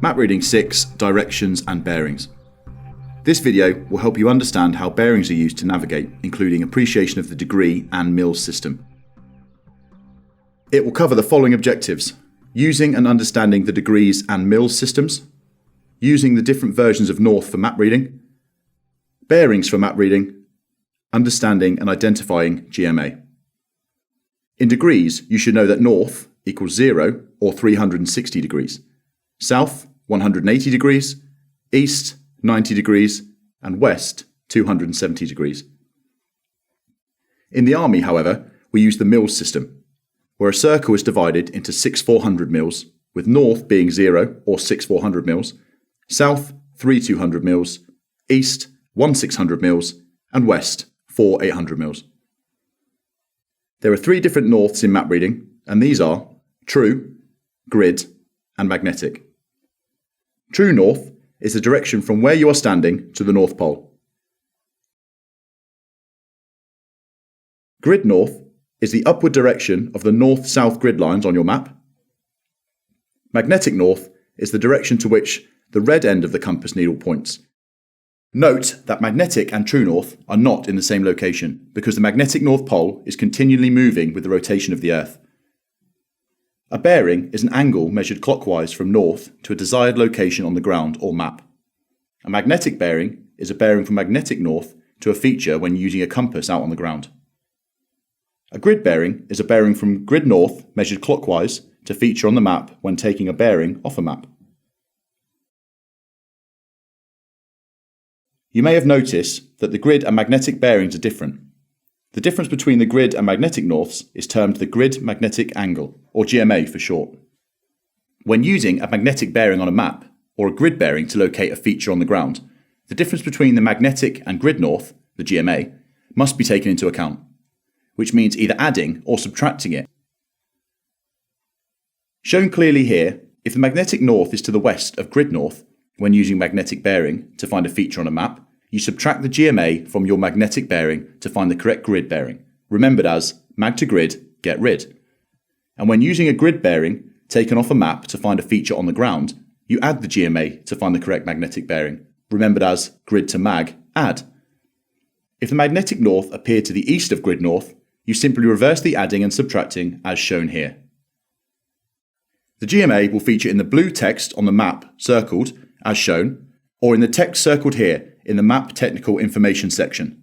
Map Reading 6, Directions and Bearings. This video will help you understand how bearings are used to navigate, including appreciation of the degree and mils system. It will cover the following objectives: using and understanding the degrees and mils systems, using the different versions of north for map reading, bearings for map reading, understanding and identifying GMA. In degrees, you should know that north equals 0 or 360 degrees, south 180 degrees, east 90 degrees, and west 270 degrees. In the army, however, we use the mils system, where a circle is divided into 6 400 mils, with north being 0 or 6 400 mils, south 3 200 mils, east 1 600 mils, and west 4 800 mils. There are 3 different norths in map reading, and these are true, grid, and magnetic. True north is the direction from where you are standing to the North Pole. Grid north is the upward direction of the north-south grid lines on your map. Magnetic north is the direction to which the red end of the compass needle points. Note that magnetic and true north are not in the same location because the magnetic North Pole is continually moving with the rotation of the Earth. A bearing is an angle measured clockwise from north to a desired location on the ground or map. A magnetic bearing is a bearing from magnetic north to a feature when using a compass out on the ground. A grid bearing is a bearing from grid north measured clockwise to feature on the map when taking a bearing off a map. You may have noticed that the grid and magnetic bearings are different. The difference between the grid and magnetic norths is termed the grid magnetic angle, or GMA for short. When using a magnetic bearing on a map, or a grid bearing to locate a feature on the ground, the difference between the magnetic and grid north, the GMA, must be taken into account, which means either adding or subtracting it. Shown clearly here, if the magnetic north is to the west of grid north, when using magnetic bearing to find a feature on a map, you subtract the GMA from your magnetic bearing to find the correct grid bearing, remembered as mag to grid, get rid. And when using a grid bearing taken off a map to find a feature on the ground, you add the GMA to find the correct magnetic bearing, remembered as grid to mag, add. If the magnetic north appeared to the east of grid north, you simply reverse the adding and subtracting as shown here. The GMA will feature in the blue text on the map circled as shown, or in the text circled here in the map technical information section.